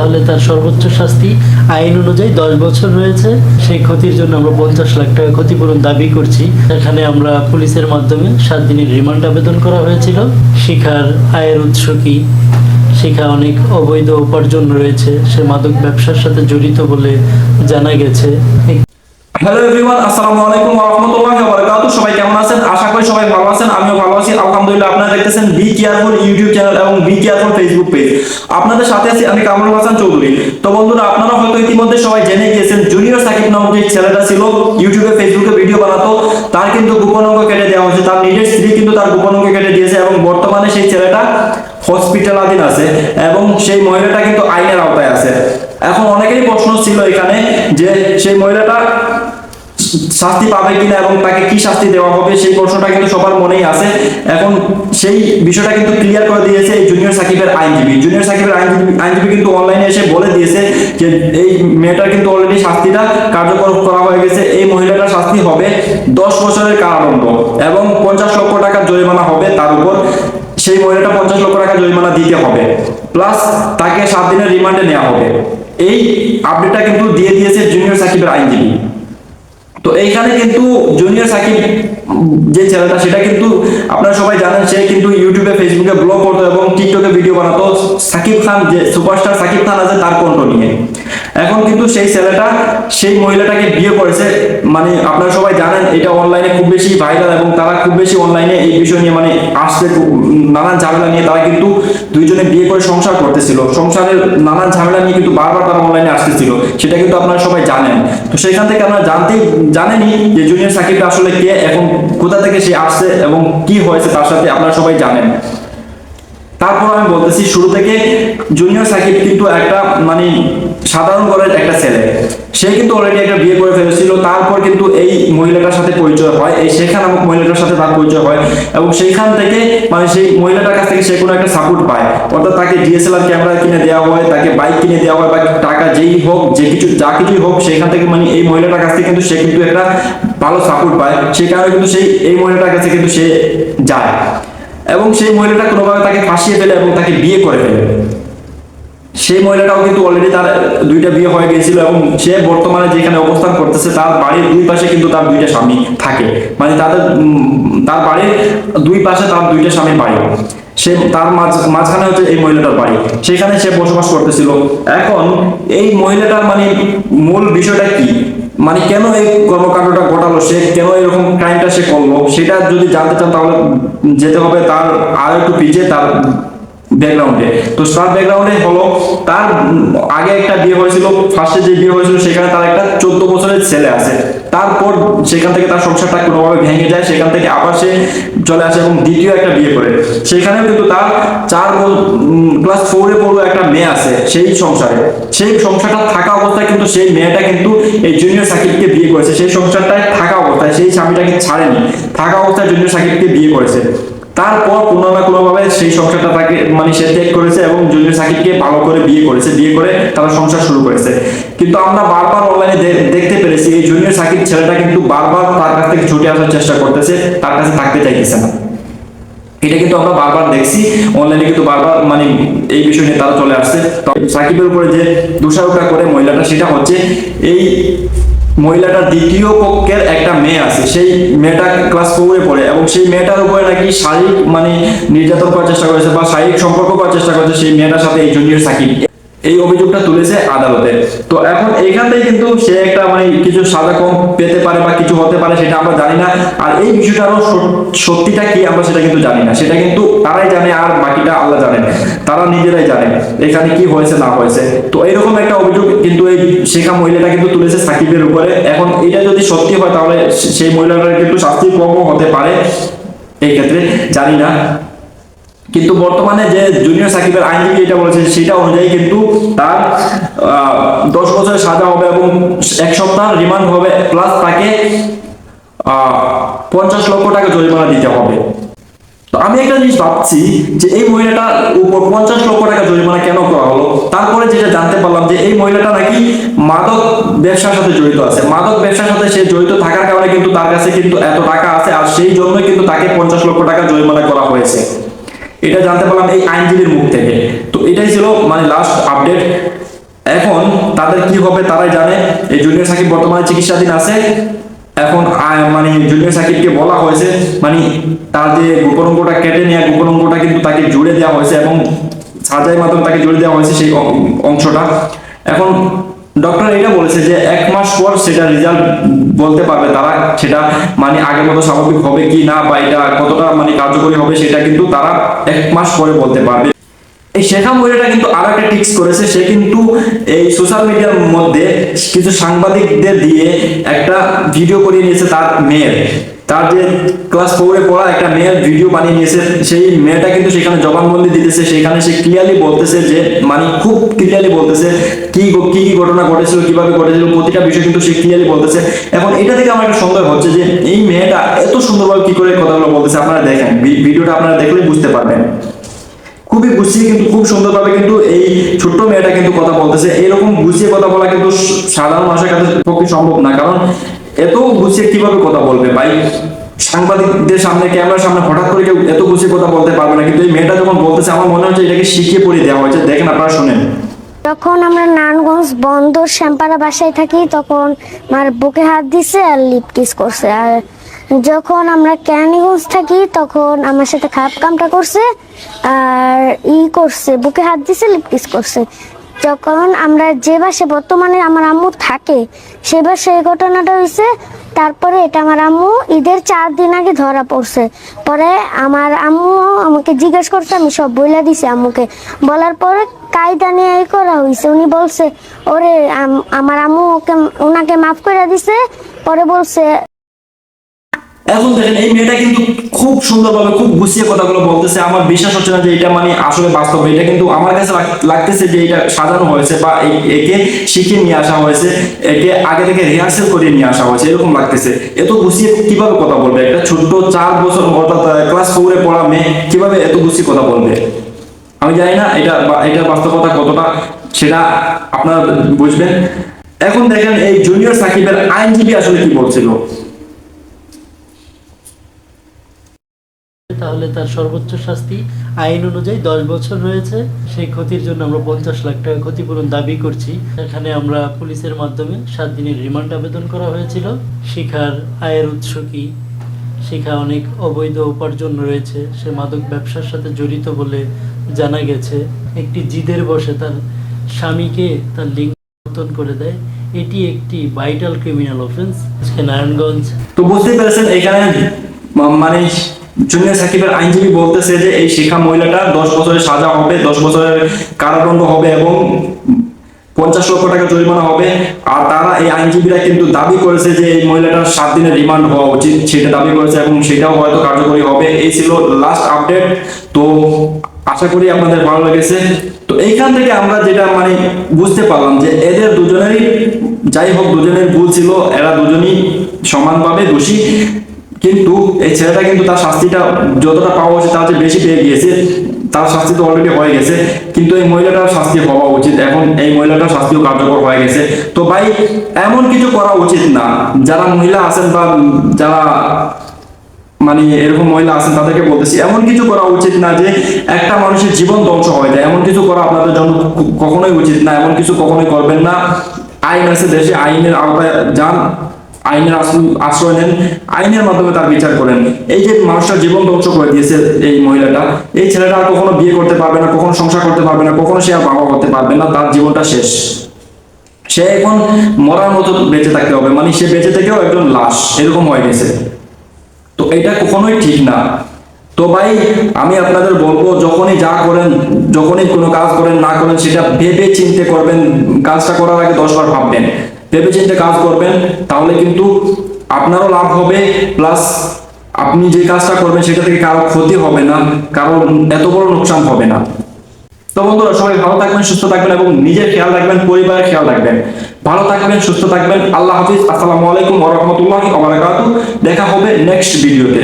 তাহলে তার সর্বোচ্চ শাস্তি আইন অনুযায়ী 10 বছর রয়েছে। সেই ক্ষতির জন্য আমরা 50 লাখ টাকা ক্ষতিপূরণ দাবি করছি। এখানে আমরা পুলিশের মাধ্যমে 7 দিনের রিমান্ড আবেদন করা হয়েছিল। শিখার আয়ের উৎস কি? শিখা অনেক অবৈধ উপার্জন রয়েছে, সে মাদক ব্যবসার সাথে জড়িত বলে জানা গেছে। হ্যালো এভরিওয়ান, আসসালামু আলাইকুম ওয়া রাহমাতুল্লাহি ওয়া বারাকাতুহু। সবাই কেমন আছেন? আশা করি সবাই ভালো আছেন, আমিও ভালো আছি আলহামদুলিল্লাহ। আপনারা দেখতেছেন বি কেয়ারফুল ইউটিউব চ্যানেল এবং বি কেয়ারফুল ফেসবুক পেজ। আপনাদের সাথে আছি আমি কামরুল হাসান চৌধুরী। তো বন্ধুরা, আপনারা হয়তো ইতিমধ্যে সবাই জেনে গিয়েছেন, জুনিয়র সাকিব নামক যে ছেলেটা ছিল ইউটিউবে ফেসবুকে ভিডিও বানাতো, তার কিন্তু গোপন অঙ্গ কেটে দেওয়া হয়েছে। তার নিজের স্ত্রী কিন্তু তার গোপন অঙ্গ কেটে দিয়েছে এবং বর্তমানে সেই ছেলেটা হসপিটালাধীন আছে এবং সেই মহিলাটা কিন্তু আইনের আওতায় আছে। এখন অনেকেরই প্রশ্ন ছিল এখানে যে সেই মহিলাটা শাস্তি পাবে কিনা এবং তাকে কি শাস্তি দেওয়া হবে, সেই প্রশ্নটা কিন্তু সবার মনেই আছে। এখন সেই বিষয়টা কিন্তু ক্লিয়ার করে দিয়েছে এই জুনিয়র সাকিবের আইনজীবী। জুনিয়র সাকিবের আইনজীবী কিন্তু অনলাইনে এসে বলে দিয়েছে যে এই মেয়েটার কিন্তু অলরেডি শাস্তিটা কার্যকর করা হয়ে গেছে। এই মহিলাটার শাস্তি হবে 10 বছরের কারাদণ্ড এবং 50 লক্ষ টাকা জরিমানা হবে তার উপর। সেই মহিলাটা 50 লক্ষ টাকা জরিমানা দিতে হবে, প্লাস তাকে 7 দিনের রিমান্ডে নেওয়া হবে। এই আপডেটটা কিন্তু দিয়ে দিয়েছে জুনিয়র সাকিবের আইনজীবী। তো এইখানে কিন্তু জুনিয়র সাকিব যে ছেলেটা, সেটা কিন্তু আপনারা সবাই জানেন, সে কিন্তু ইউটিউবে ফেসবুকে ব্লগ করতো এবং টিকটকে ভিডিও বানাতো সাকিব খান, যে সুপারস্টার সাকিব খান আছে তার কণ্ঠ নিয়ে। এখন কিন্তু সেই ছেলেটা সেই মহিলাটাকে বিয়ে করেছে। মানে আপনারা সবাই জানেন এটা অনলাইনে খুব বেশি ভাইরাল এবং তারা খুব বেশি অনলাইনে এই বিষয় নিয়ে মানে আসছে, নানান ঝামেলা নিয়ে তারা কিন্তু দুইজনে বিয়ে করে সংসার করতেছিল। সংসারের নানান ঝামেলা নিয়ে কিন্তু বারবার তারা অনলাইনে আসতেছিল, সেটা কিন্তু আপনারা সবাই জানেন। তো সেখান থেকে আপনারা জানেনই যে জুনিয়র সাকিব আসলে কে, এখন কোথা থেকে সে আসছে এবং কি হয়েছে তার সাথে, আপনারা সবাই জানেন। তারপর আমি বলতেছি শুরু থেকে, জুনিয়র সাকিব কিন্তু একটা মানে সাধারণ ঘরের একটা ছেলে। সে কিন্তু অলরেডি একটা বিয়ে করে ফেলেছিল। তারপর কিন্তু এই মহিলাটার সাথে পরিচয় হয়, এই শেখা নামক মহিলাটার সাথে তার পরিচয় হয় এবং সেইখান থেকে মানে সেই মহিলাটার কাছ থেকে সে কোনো একটা সাপোর্ট পায়। অর্থাৎ তাকে ডিএসএলআর ক্যামেরা কিনে দেওয়া হয়, তাকে বাইক কিনে দেওয়া হয়, বা টাকা যেই হোক, যা কিছুই হোক, সেখান থেকে মানে এই মহিলাটার কাছ থেকে কিন্তু সে কিন্তু একটা ভালো সাপোর্ট পায়। সেই কারণে কিন্তু এই মহিলাটার কাছে কিন্তু সে যায় এবং সেই মহিলাটা কোনোভাবে তাকে ফাঁসিয়ে ফেলে এবং তাকে বিয়ে করে ফেলে। সেই মহিলাটাও কিন্তু অলরেডি তার 2টা বিয়ে হয়ে গিয়েছিল এবং সে বর্তমানে যেখানে অবস্থান করতেছে তার বাড়ির 2 পাশে কিন্তু তার 2টা স্বামী থাকে। মানে তার বাড়ির 2 পাশে তার 2টা স্বামীর বাড়ি। সে তার মাঝখানে হচ্ছে এই মহিলাটার বাড়ি, সেখানে সে বসবাস করতেছিল। এখন এই মহিলাটার মানে মূল বিষয়টা কি, মানে কেন এই কর্মকাণ্ডটা ঘটালো, সে কেন এরকম ক্রাইমটা সে করলো, সেটা যদি জানতে চান তাহলে যেতে হবে তার আর একটু পিছিয়ে, তার ব্যাকগ্রাউন্ডে। তো তার ব্যাকগ্রাউন্ডে হলো তার আগে একটা বিয়ে হয়েছিল, ফার্স্টে যে বিয়ে হয়েছিল সেখানে তার একটা 14 বছরের ছেলে আছে। তারপর সেখান থেকে তার সংসারটা কোনোভাবে ভেঙে যায়, সেখান থেকে আবার সে চলে আসে এবং দ্বিতীয় একটা বিয়ে করে। সেখানেও কিন্তু তার ক্লাস 4-এ পড়ো একটা মেয়ে আছে সেই সংসারে। সেই সংসারটা থাকা অবস্থায় কিন্তু সেই মেয়েটা কিন্তু এই জুনিয়র সাকিবকে বিয়ে করেছে। সেই সংসারটায় থাকা অবস্থায় সেই স্বামীটাকে ছাড়েনি, থাকা অবস্থায় জুনিয়র সাকিবকে বিয়ে করেছে। তারপর কোনো না কোনোভাবে সেই সংসারটা তাকে মানে সে ত্যাগ করেছে এবং জুনিয়র সাকিবকে ভালো করে বিয়ে করেছে, বিয়ে করে তারা সংসার শুরু করেছে। কিন্তু আমরা বারবার অনলাইনে দেখতে পেরেছি এই জুনিয়র সাকিব ছেলেটা কিন্তু বারবার তার কাছ থেকে ছুটে আসার চেষ্টা করতেছে, তার কাছে থাকতে চাইতেছে না। এটা কিন্তু আমরা বারবার দেখছি অনলাইনে, কিন্তু বারবার মানে এই বিষয় নিয়ে তারা চলে আসছে। সাকিবের উপরে যে দোষারোপটা করে মহিলাটা, সেটা হচ্ছে এই মহিলাটার দ্বিতীয় পক্ষের একটা মেয়ে আছে, সেই মেয়েটা ক্লাস 4-এ পড়ে এবং সেই মেয়েটার উপরে নাকি শারীরিক মানে নির্যাতন করার চেষ্টা করেছে বা শারীরিক সম্পর্ক করার চেষ্টা করেছে সেই মেয়েটার সাথে এই জুনিয়র সাকিব। এই অভিযোগটা তুলেছে আদালতে। তো এখন এইখান থেকে কিন্তু সে একটা মানে কিছু সাজা কম পেতে পারে বা কিছু হতে পারে, সেটা আমরা জানি না। আর এই বিষয়টা আরো সত্যিটা কি আমরা সেটা কিন্তু জানি না, সেটা কিন্তু তারাই জানে আর বাকিটা আল্লাহ জানেন, তারা নিজেরাই জানে এখানে কি হয়েছে না হয়েছে। তো এইরকম একটা অভিযোগ কিন্তু এই শেখা মহিলাটা কিন্তু তুলেছে সাকিবের উপরে। এখন এটা যদি সত্যি হয় তাহলে সেই মহিলাটার কিন্তু শাস্তি কমও হতে পারে, এই ক্ষেত্রে জানি না। কিন্তু বর্তমানে যে জুনিয়র সাকিবের আইনজীবী এটা বলেছে সেটা অনুযায়ী কিন্তু তার 10 বছরের সাজা হবে এবং 1 সপ্তাহ রিমান্ড হবে, প্লাস তাকে 50 লক্ষ টাকা জরিমানা দিতে হবে। তো আমি একটা জিনিস ভাবছি যে এই মহিলাটার উপর 50 লক্ষ টাকা জরিমানা কেন করা হলো। তারপরে যেটা জানতে পারলাম যে এই মহিলাটা নাকি মাদক ব্যবসার সাথে জড়িত আছে। মাদক ব্যবসার সাথে সে জড়িত থাকার কারণে কিন্তু তার কাছে কিন্তু এত টাকা আছে, আর সেই জন্যই কিন্তু তাকে 50 লক্ষ টাকা জরিমানা করা হয়েছে। এটা জানতে পারলাম এই আইনজীবীর মুখ থেকে। তো এটাই ছিল মানে লাস্ট আপডেট। তাদের কি হবে তারাই জানে। এই জুনিয়র সাকিব বর্তমানে চিকিৎসাধীন আছে। এখন মানে জুনিয়র সাকিবকে বলা হয়েছে মানে তার যে গোপন অঙ্গটা কেটে নেওয়া গোপন অঙ্গটা কিন্তু তাকে জুড়ে দেওয়া হয়েছে এবং সার্জারির মাধ্যমে তাকে জুড়ে দেওয়া হয়েছে সেই অংশটা। এখন ডক্টর এটা বলেছে যে 1 মাস পর সেটা রেজাল্ট বলতে পারবে তারা, সেটা মানে আগের মতো স্বাভাবিক হবে কি না বা এটা কতটা মানে কার্যকরী হবে সেটা কিন্তু তারা 1 মাস পরে বলতে পারবে। এই শেখা মহিলাটা কিন্তু আর একটা টিপস করেছে, সে কিন্তু এই সোশ্যাল মিডিয়ার মধ্যে কিছু সাংবাদিকদের দিয়ে একটা ভিডিও করিয়ে নিয়েছে তার মেয়ের, তার যে ক্লাস 4-এ পড়া একটা মেয়ের ভিডিও বানিয়ে নিয়েছে। সেই মেয়েটা কিন্তু সেখানে জবানবন্দি দিতেছে, সেখানে সে ক্লিয়ারলি বলতেছে যে মানে খুব ক্লিয়ারলি বলতেছে কি কি ঘটনা ঘটেছিল, কিভাবে ঘটেছিল, প্রতিটা বিষয় কিন্তু সে ক্লিয়ারলি বলতেছে। এখন এটা থেকে আমার একটা সন্দেহ হচ্ছে যে এই মেয়েটা এত সুন্দরভাবে কি করে কথাগুলো বলতেছে। আপনারা দেখেন ভিডিওটা, আপনারা দেখলে বুঝতে পারবেন। খুবই গুছিয়ে কিন্তু খুব সুন্দরভাবে কিন্তু এই ছোট্ট মেয়েটা কিন্তু কথা বলতেছে। এরকম গুছিয়ে কথা বলা কিন্তু সাধারণ মানুষের কাছে পক্ষে সম্ভব না, কারণ এত গুছিয়ে কিভাবে কথা বলবে ভাই? সাংবাদিকদের সামনে, ক্যামেরার সামনে হঠাৎ করে কেউ এত গুছিয়ে কথা বলতে পারবে না। কিন্তু এই মেয়েটা যখন বলতেছে আমার মনে হচ্ছে এটাকে শিখিয়ে পড়িয়ে দেওয়া হয়েছে। দেখেন, আপনারা শোনেন। যখন আমরা নারায়ণগঞ্জ বন্দর শ্যামপাড়া বাসায় থাকি তখন আমার বুকে হাত দিছে আর লিপ কিস করছে। আর যখন আমরা কেরানীগঞ্জ থাকি তখন আমার সাথে খারাপ কামটা করছে আর করছে, বুকে হাত দিছে, লিপ কিস করছে। যখন আমরা যে বাসে বর্তমানে আমার আম্মু থাকে সে বাসে এই ঘটনাটা হয়েছে। তারপরে এটা আমার আম্মু ঈদের 4 দিন আগে ধরা পড়ছে। পরে আমার আম্মু আমাকে জিজ্ঞেস করছে, আমি সব বইলা দিছি আম্মুকে। বলার পরে কায়দা নিয়ে এই করা হয়েছে। উনি বলছে ওরে আমার আম্মু ওনাকে মাফ করে দিছে। পরে বলছে এখন দেখেন এই মেয়েটা কিন্তু খুব সুন্দরভাবে খুব গুছিয়ে কথাগুলো বলতেছে। আমার বিশ্বাস হচ্ছে না যে এটা মানে আসলে বাস্তব। এটা কিন্তু আমার কাছে লাগতেছে যে এটা সাজানো হয়েছে বা একে শিখে নিয়ে আসা হয়েছে, একে আগে থেকে রিহার্সেল করে নিয়ে আসা হয়েছে, এরকম লাগতেছে। এত গুছিয়ে কিভাবে কথা বলবে একটা ছোট্ট 4 বছর অর্থাৎ ক্লাস 4-এ পড়া মেয়ে কিভাবে এত গুছিয়ে কথা বলবে? আমি জানি না এটা বাস্তবতা কতটা সেটা আপনারা বুঝবেন। এখন দেখেন এই জুনিয়র সাকিবের আইনজীবী আসলে কি বলছিল। তাহলে তার সর্বোচ্চ শাস্তি আইন অনুযায়ী 10 বছর রয়েছে। সেই ক্ষতির জন্য আমরা 50 লাখ টাকা ক্ষতিপূরণ দাবি করছি। এখানে আমরা পুলিশের মাধ্যমে 7 দিনের রিমান্ড আবেদন করা হয়েছিল। শিখার আয়ের উৎস কি? শিখা অনেক অবৈধ উপার্জন রয়েছে, সে মাদক ব্যবসার সাথে জড়িত বলে জানা গেছে। একটি জিদের বসে তার স্বামীকে তার লিঙ্গ পরিবর্তন করে দেয়, এটি একটি ভাইটাল ক্রিমিনাল অফেন্স। আজকে নারায়ণগঞ্জ তো বুঝতেই পেরেছেন এখানে মানে জুনিয়র সাকিবের আইনজীবী বলতেছে যে এই শিখা মহিলাটা 10 বছরের সাজা হবে, 10 বছরের কারাদণ্ড হবে এবং 50 লক্ষ টাকা জরিমানা হবে। আর তারা এই আইনজীবীরা কিন্তু দাবি করেছে যে এই মহিলাটার 7 দিনের রিমান্ড হওয়া উচিত, সেটা দাবি করেছে এবং সেটাও হয়তো কার্যকরী হবে। এই ছিল লাস্ট আপডেট। তো আশা করি আপনাদের ভালো লেগেছে। তো এইখান থেকে আমরা যেটা মানে বুঝতে পারলাম যে এদের দুজনেরই যাই হোক দুজনের ভুল ছিল, এরা দুজনই সমানভাবে দোষী। কিন্তু এই ছেলেটা কিন্তু তার শাস্তিটা যতটা পাওয়া উচিত তার চেয়ে বেশি পেয়ে গিয়েছে, তার শাস্তি তো অলরেডি হয়ে গেছে। কিন্তু এই মহিলাটার শাস্তি হওয়া উচিত, এখন এই মহিলাটার শাস্তিও কার্যকর হয়ে গেছে। তো ভাই এমন কিছু করা উচিত না, যারা মহিলা আছেন বা যারা মানে এরকম মহিলা আছেন তাদেরকে বলতেছি, এমন কিছু করা উচিত না যে একটা মানুষের জীবন ধ্বংস হয়ে যায়। এমন কিছু করা আপনাদের জন্য কখনোই উচিত না, এমন কিছু কখনোই করবেন না। আইন আছে দেশে, আইনের আওতায় যান, আইনের আশ্রয় নেন, আইনের মাধ্যমে তার বিচার করেন। এই যে মানুষটার জীবন ধ্বংস করে দিয়েছে এই মহিলাটা, এই ছেলেটা আর কখনো বিয়ে করতে পারবে না, কখনো সংসার করতে পারবে না, কখনো সে আর বাবা হতে পারবে না। তার জীবনটা শেষ, সে এখন মরার মতো বেঁচে থাকতে হবে, মানে সে বেঁচে থেকেও একজন লাশ এরকম হয়ে গেছে। তো এটা কখনোই ঠিক না। তো ভাই আমি আপনাদের বলবো যখনই যা করেন, যখনই কোনো কাজ করেন না করেন সেটা ভেবে চিন্তে করবেন। কাজটা করার আগে 10 বার ভাববেন, ভেবে চিন্তে কাজ করবেন, তাহলে কিন্তু আপনারও লাভ হবে, প্লাস আপনি যে কাজটা করবেন সেটা থেকে কারো ক্ষতি হবে না, কারো এত বড় লোকসান হবে না। তো বন্ধুরা সবাই ভালো থাকবেন, সুস্থ থাকবেন এবং নিজের খেয়াল রাখবেন, পরিবারের খেয়াল রাখবেন। ভালো থাকবেন, সুস্থ থাকবেন। আল্লাহ হাফিজ। আসসালামু আলাইকুম ওয়া রাহমাতুল্লাহি ওয়া বারাকাতুহু। দেখা হবে নেক্সট ভিডিওতে।